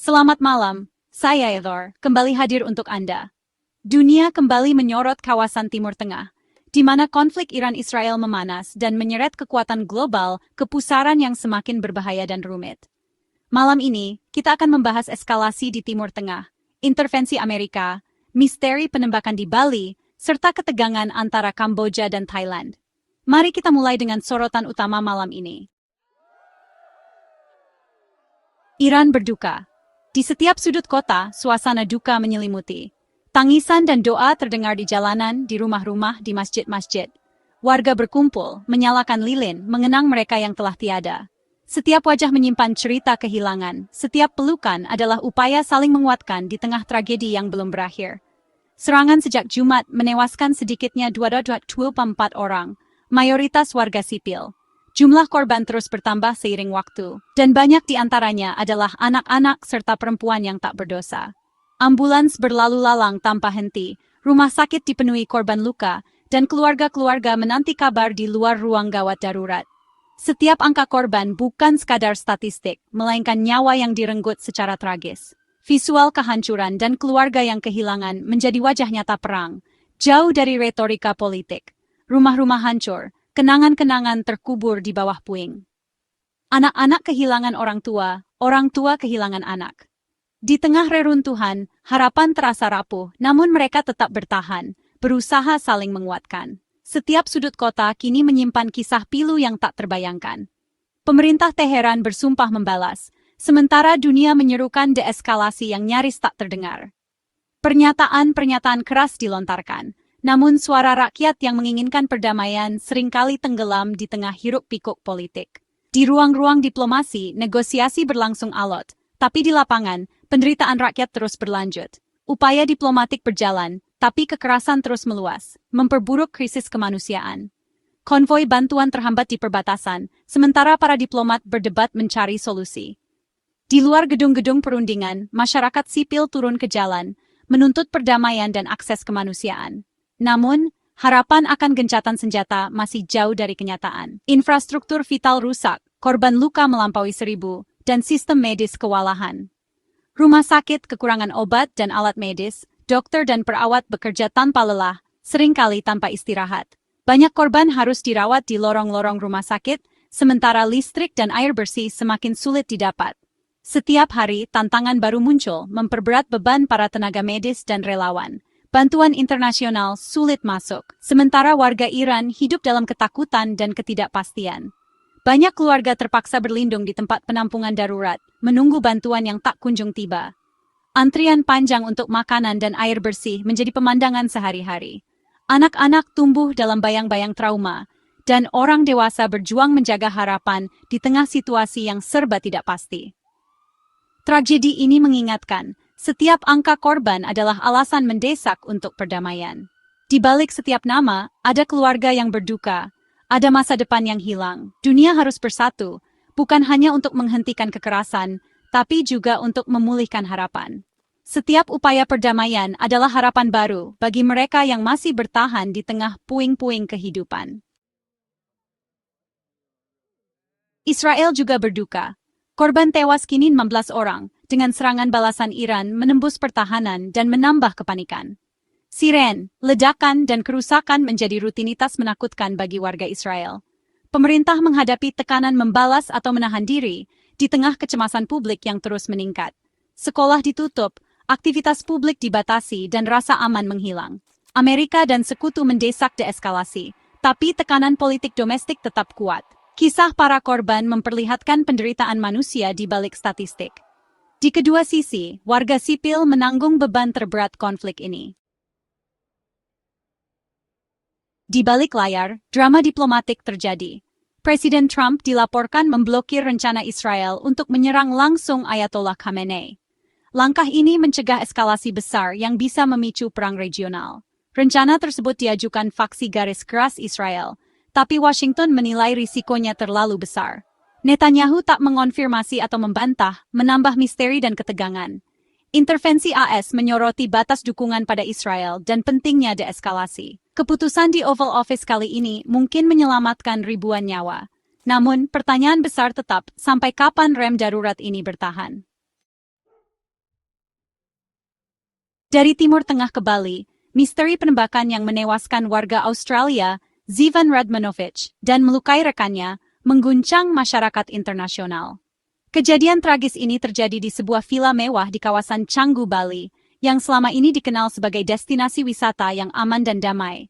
Selamat malam, saya Ethor, kembali hadir untuk Anda. Dunia kembali menyorot kawasan Timur Tengah, di mana konflik Iran-Israel memanas dan menyeret kekuatan global ke pusaran yang semakin berbahaya dan rumit. Malam ini, kita akan membahas eskalasi di Timur Tengah, intervensi Amerika, misteri penembakan di Bali, serta ketegangan antara Kamboja dan Thailand. Mari kita mulai dengan sorotan utama malam ini. Iran berduka. Di setiap sudut kota, suasana duka menyelimuti. Tangisan dan doa terdengar di jalanan, di rumah-rumah, di masjid-masjid. Warga berkumpul, menyalakan lilin, mengenang mereka yang telah tiada. Setiap wajah menyimpan cerita kehilangan, setiap pelukan adalah upaya saling menguatkan di tengah tragedi yang belum berakhir. Serangan sejak Jumat menewaskan sedikitnya 224 orang, mayoritas warga sipil. Jumlah korban terus bertambah seiring waktu, dan banyak di antaranya adalah anak-anak serta perempuan yang tak berdosa. Ambulans berlalu lalang tanpa henti, rumah sakit dipenuhi korban luka, dan keluarga-keluarga menanti kabar di luar ruang gawat darurat. Setiap angka korban bukan sekadar statistik, melainkan nyawa yang direnggut secara tragis. Visual kehancuran dan keluarga yang kehilangan menjadi wajah nyata perang, jauh dari retorika politik. Rumah-rumah hancur, kenangan-kenangan terkubur di bawah puing. Anak-anak kehilangan orang tua kehilangan anak. Di tengah reruntuhan, harapan terasa rapuh, namun mereka tetap bertahan, berusaha saling menguatkan. Setiap sudut kota kini menyimpan kisah pilu yang tak terbayangkan. Pemerintah Teheran bersumpah membalas, sementara dunia menyerukan deeskalasi yang nyaris tak terdengar. Pernyataan-pernyataan keras dilontarkan, namun suara rakyat yang menginginkan perdamaian seringkali tenggelam di tengah hiruk-pikuk politik. Di ruang-ruang diplomasi, negosiasi berlangsung alot, tapi di lapangan, penderitaan rakyat terus berlanjut. Upaya diplomatik berjalan, tapi kekerasan terus meluas, memperburuk krisis kemanusiaan. Konvoi bantuan terhambat di perbatasan, sementara para diplomat berdebat mencari solusi. Di luar gedung-gedung perundingan, masyarakat sipil turun ke jalan, menuntut perdamaian dan akses kemanusiaan. Namun, harapan akan gencatan senjata masih jauh dari kenyataan. Infrastruktur vital rusak, korban luka melampaui 1.000, dan sistem medis kewalahan. Rumah sakit kekurangan obat dan alat medis, dokter dan perawat bekerja tanpa lelah, seringkali tanpa istirahat. Banyak korban harus dirawat di lorong-lorong rumah sakit, sementara listrik dan air bersih semakin sulit didapat. Setiap hari, tantangan baru muncul, memperberat beban para tenaga medis dan relawan. Bantuan internasional sulit masuk, sementara warga Iran hidup dalam ketakutan dan ketidakpastian. Banyak keluarga terpaksa berlindung di tempat penampungan darurat, menunggu bantuan yang tak kunjung tiba. Antrian panjang untuk makanan dan air bersih menjadi pemandangan sehari-hari. Anak-anak tumbuh dalam bayang-bayang trauma, dan orang dewasa berjuang menjaga harapan di tengah situasi yang serba tidak pasti. Tragedi ini mengingatkan, setiap angka korban adalah alasan mendesak untuk perdamaian. Di balik setiap nama, ada keluarga yang berduka, ada masa depan yang hilang. Dunia harus bersatu, bukan hanya untuk menghentikan kekerasan, tapi juga untuk memulihkan harapan. Setiap upaya perdamaian adalah harapan baru bagi mereka yang masih bertahan di tengah puing-puing kehidupan. Israel juga berduka. Korban tewas kini 16 orang, dengan serangan balasan Iran menembus pertahanan dan menambah kepanikan. Siren, ledakan, dan kerusakan menjadi rutinitas menakutkan bagi warga Israel. Pemerintah menghadapi tekanan membalas atau menahan diri di tengah kecemasan publik yang terus meningkat. Sekolah ditutup, aktivitas publik dibatasi, dan rasa aman menghilang. Amerika dan sekutu mendesak deeskalasi, tapi tekanan politik domestik tetap kuat. Kisah para korban memperlihatkan penderitaan manusia di balik statistik. Di kedua sisi, warga sipil menanggung beban terberat konflik ini. Di balik layar, drama diplomatik terjadi. Presiden Trump dilaporkan memblokir rencana Israel untuk menyerang langsung Ayatollah Khamenei. Langkah ini mencegah eskalasi besar yang bisa memicu perang regional. Rencana tersebut diajukan faksi garis keras Israel, tapi Washington menilai risikonya terlalu besar. Netanyahu tak mengonfirmasi atau membantah, menambah misteri dan ketegangan. Intervensi AS menyoroti batas dukungan pada Israel dan pentingnya deeskalasi. Keputusan di Oval Office kali ini mungkin menyelamatkan ribuan nyawa. Namun, pertanyaan besar tetap, sampai kapan rem darurat ini bertahan? Dari Timur Tengah ke Bali, misteri penembakan yang menewaskan warga Australia, Zivan Radmanovich, dan melukai rekannya, mengguncang masyarakat internasional. Kejadian tragis ini terjadi di sebuah villa mewah di kawasan Canggu, Bali, yang selama ini dikenal sebagai destinasi wisata yang aman dan damai.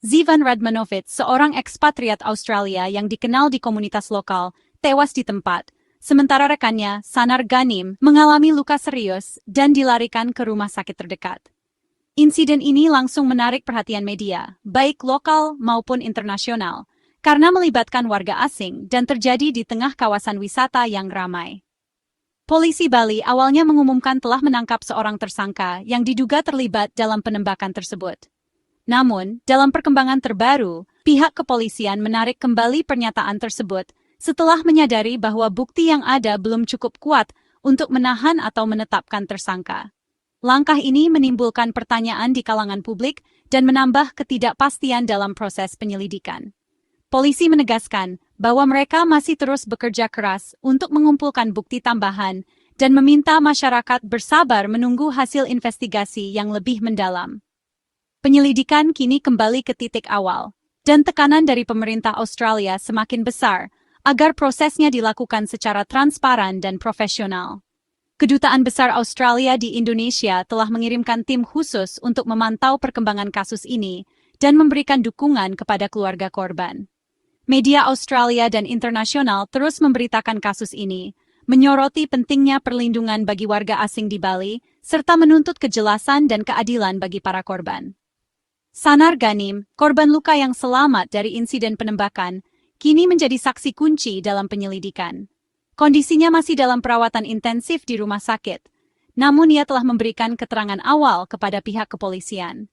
Zivan Radmanovich, seorang ekspatriat Australia yang dikenal di komunitas lokal, tewas di tempat, sementara rekannya, Sanar Ghanim, mengalami luka serius dan dilarikan ke rumah sakit terdekat. Insiden ini langsung menarik perhatian media, baik lokal maupun internasional, karena melibatkan warga asing dan terjadi di tengah kawasan wisata yang ramai. Polisi Bali awalnya mengumumkan telah menangkap seorang tersangka yang diduga terlibat dalam penembakan tersebut. Namun, dalam perkembangan terbaru, pihak kepolisian menarik kembali pernyataan tersebut setelah menyadari bahwa bukti yang ada belum cukup kuat untuk menahan atau menetapkan tersangka. Langkah ini menimbulkan pertanyaan di kalangan publik dan menambah ketidakpastian dalam proses penyelidikan. Polisi menegaskan bahwa mereka masih terus bekerja keras untuk mengumpulkan bukti tambahan dan meminta masyarakat bersabar menunggu hasil investigasi yang lebih mendalam. Penyelidikan kini kembali ke titik awal, dan tekanan dari pemerintah Australia semakin besar agar prosesnya dilakukan secara transparan dan profesional. Kedutaan Besar Australia di Indonesia telah mengirimkan tim khusus untuk memantau perkembangan kasus ini dan memberikan dukungan kepada keluarga korban. Media Australia dan internasional terus memberitakan kasus ini, menyoroti pentingnya perlindungan bagi warga asing di Bali, serta menuntut kejelasan dan keadilan bagi para korban. Sanar Ghanim, korban luka yang selamat dari insiden penembakan, kini menjadi saksi kunci dalam penyelidikan. Kondisinya masih dalam perawatan intensif di rumah sakit, namun ia telah memberikan keterangan awal kepada pihak kepolisian.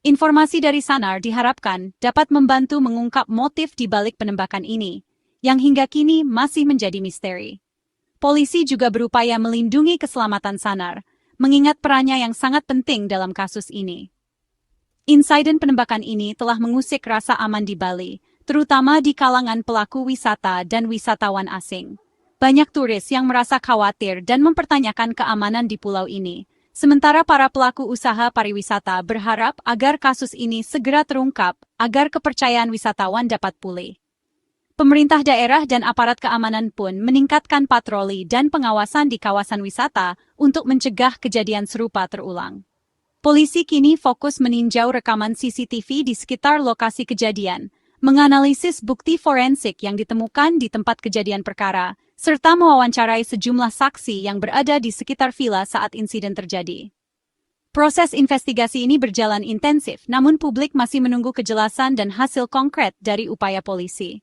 Informasi dari Sanar diharapkan dapat membantu mengungkap motif di balik penembakan ini, yang hingga kini masih menjadi misteri. Polisi juga berupaya melindungi keselamatan Sanar, mengingat perannya yang sangat penting dalam kasus ini. Insiden penembakan ini telah mengusik rasa aman di Bali, terutama di kalangan pelaku wisata dan wisatawan asing. Banyak turis yang merasa khawatir dan mempertanyakan keamanan di pulau ini, sementara para pelaku usaha pariwisata berharap agar kasus ini segera terungkap agar kepercayaan wisatawan dapat pulih. Pemerintah daerah dan aparat keamanan pun meningkatkan patroli dan pengawasan di kawasan wisata untuk mencegah kejadian serupa terulang. Polisi kini fokus meninjau rekaman CCTV di sekitar lokasi kejadian, menganalisis bukti forensik yang ditemukan di tempat kejadian perkara, serta mewawancarai sejumlah saksi yang berada di sekitar villa saat insiden terjadi. Proses investigasi ini berjalan intensif, namun publik masih menunggu kejelasan dan hasil konkret dari upaya polisi.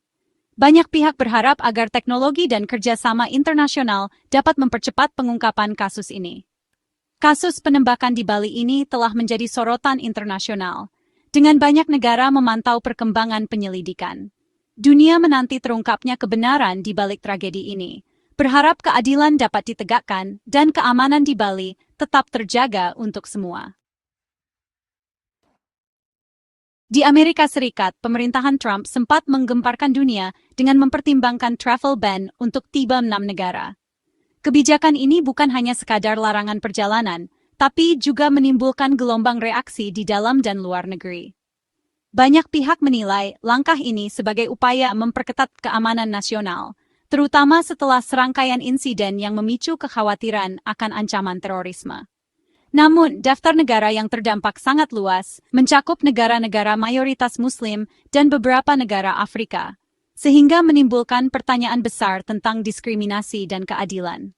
Banyak pihak berharap agar teknologi dan kerjasama internasional dapat mempercepat pengungkapan kasus ini. Kasus penembakan di Bali ini telah menjadi sorotan internasional, dengan banyak negara memantau perkembangan penyelidikan. Dunia menanti terungkapnya kebenaran di balik tragedi ini, berharap keadilan dapat ditegakkan dan keamanan di Bali tetap terjaga untuk semua. Di Amerika Serikat, pemerintahan Trump sempat menggemparkan dunia dengan mempertimbangkan travel ban untuk tiba 6 negara. Kebijakan ini bukan hanya sekadar larangan perjalanan, tapi juga menimbulkan gelombang reaksi di dalam dan luar negeri. Banyak pihak menilai langkah ini sebagai upaya memperketat keamanan nasional, terutama setelah serangkaian insiden yang memicu kekhawatiran akan ancaman terorisme. Namun, daftar negara yang terdampak sangat luas, mencakup negara-negara mayoritas Muslim dan beberapa negara Afrika, sehingga menimbulkan pertanyaan besar tentang diskriminasi dan keadilan.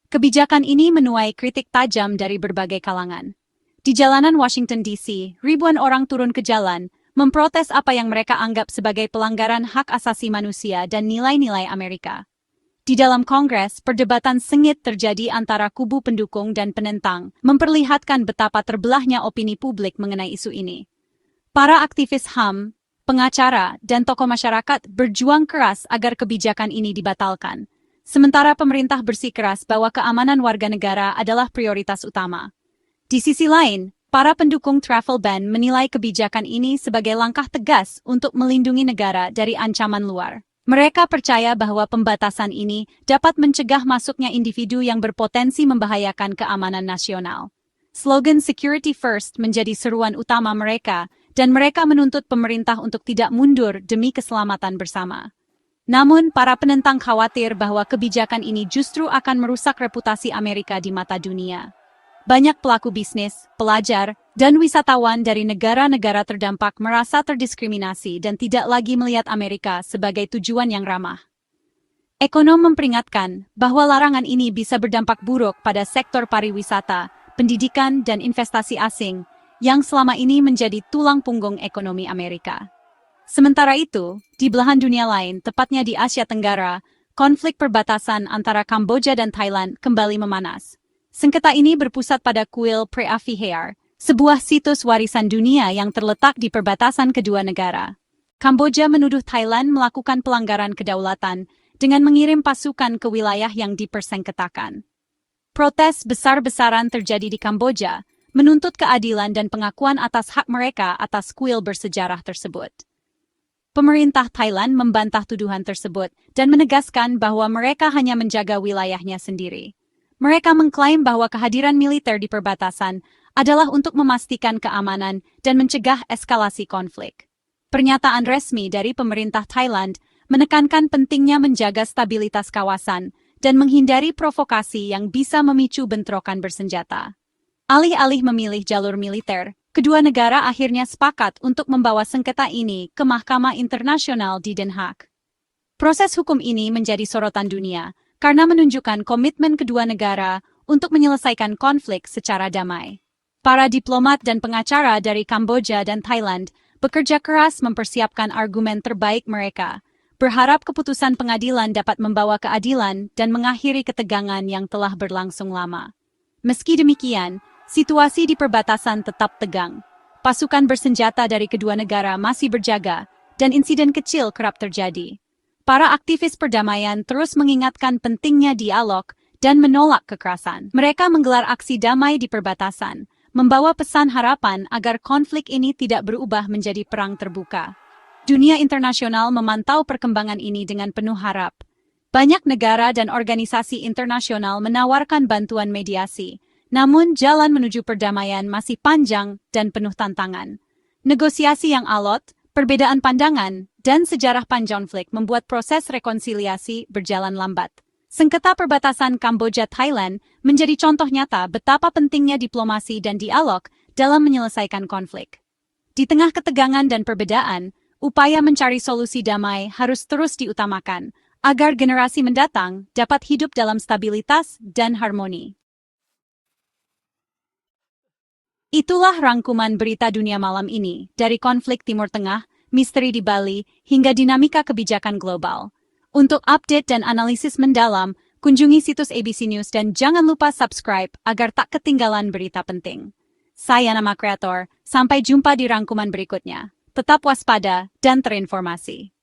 Kebijakan ini menuai kritik tajam dari berbagai kalangan. Di jalanan Washington DC, ribuan orang turun ke jalan, memprotes apa yang mereka anggap sebagai pelanggaran hak asasi manusia dan nilai-nilai Amerika. Di dalam Kongres, perdebatan sengit terjadi antara kubu pendukung dan penentang, memperlihatkan betapa terbelahnya opini publik mengenai isu ini. Para aktivis HAM, pengacara, dan tokoh masyarakat berjuang keras agar kebijakan ini dibatalkan. Sementara pemerintah bersikeras bahwa keamanan warga negara adalah prioritas utama. Di sisi lain, para pendukung travel ban menilai kebijakan ini sebagai langkah tegas untuk melindungi negara dari ancaman luar. Mereka percaya bahwa pembatasan ini dapat mencegah masuknya individu yang berpotensi membahayakan keamanan nasional. Slogan Security First menjadi seruan utama mereka, dan mereka menuntut pemerintah untuk tidak mundur demi keselamatan bersama. Namun, para penentang khawatir bahwa kebijakan ini justru akan merusak reputasi Amerika di mata dunia. Banyak pelaku bisnis, pelajar, dan wisatawan dari negara-negara terdampak merasa terdiskriminasi dan tidak lagi melihat Amerika sebagai tujuan yang ramah. Ekonom memperingatkan bahwa larangan ini bisa berdampak buruk pada sektor pariwisata, pendidikan, dan investasi asing yang selama ini menjadi tulang punggung ekonomi Amerika. Sementara itu, di belahan dunia lain, tepatnya di Asia Tenggara, konflik perbatasan antara Kamboja dan Thailand kembali memanas. Sengketa ini berpusat pada kuil Preah Vihear, sebuah situs warisan dunia yang terletak di perbatasan kedua negara. Kamboja menuduh Thailand melakukan pelanggaran kedaulatan dengan mengirim pasukan ke wilayah yang dipersengketakan. Protes besar-besaran terjadi di Kamboja, menuntut keadilan dan pengakuan atas hak mereka atas kuil bersejarah tersebut. Pemerintah Thailand membantah tuduhan tersebut dan menegaskan bahwa mereka hanya menjaga wilayahnya sendiri. Mereka mengklaim bahwa kehadiran militer di perbatasan adalah untuk memastikan keamanan dan mencegah eskalasi konflik. Pernyataan resmi dari pemerintah Thailand menekankan pentingnya menjaga stabilitas kawasan dan menghindari provokasi yang bisa memicu bentrokan bersenjata. Alih-alih memilih jalur militer, kedua negara akhirnya sepakat untuk membawa sengketa ini ke Mahkamah Internasional di Den Haag. Proses hukum ini menjadi sorotan dunia karena menunjukkan komitmen kedua negara untuk menyelesaikan konflik secara damai. Para diplomat dan pengacara dari Kamboja dan Thailand bekerja keras mempersiapkan argumen terbaik mereka, berharap keputusan pengadilan dapat membawa keadilan dan mengakhiri ketegangan yang telah berlangsung lama. Meski demikian, situasi di perbatasan tetap tegang. Pasukan bersenjata dari kedua negara masih berjaga, dan insiden kecil kerap terjadi. Para aktivis perdamaian terus mengingatkan pentingnya dialog dan menolak kekerasan. Mereka menggelar aksi damai di perbatasan, membawa pesan harapan agar konflik ini tidak berubah menjadi perang terbuka. Dunia internasional memantau perkembangan ini dengan penuh harap. Banyak negara dan organisasi internasional menawarkan bantuan mediasi, namun jalan menuju perdamaian masih panjang dan penuh tantangan. Negosiasi yang alot, perbedaan pandangan, dan sejarah panjang konflik membuat proses rekonsiliasi berjalan lambat. Sengketa perbatasan Kamboja-Thailand menjadi contoh nyata betapa pentingnya diplomasi dan dialog dalam menyelesaikan konflik. Di tengah ketegangan dan perbedaan, upaya mencari solusi damai harus terus diutamakan agar generasi mendatang dapat hidup dalam stabilitas dan harmoni. Itulah rangkuman berita dunia malam ini, dari konflik Timur Tengah, misteri di Bali, hingga dinamika kebijakan global. Untuk update dan analisis mendalam, kunjungi situs ABC News dan jangan lupa subscribe agar tak ketinggalan berita penting. Saya Nama Kreator, sampai jumpa di rangkuman berikutnya. Tetap waspada dan terinformasi.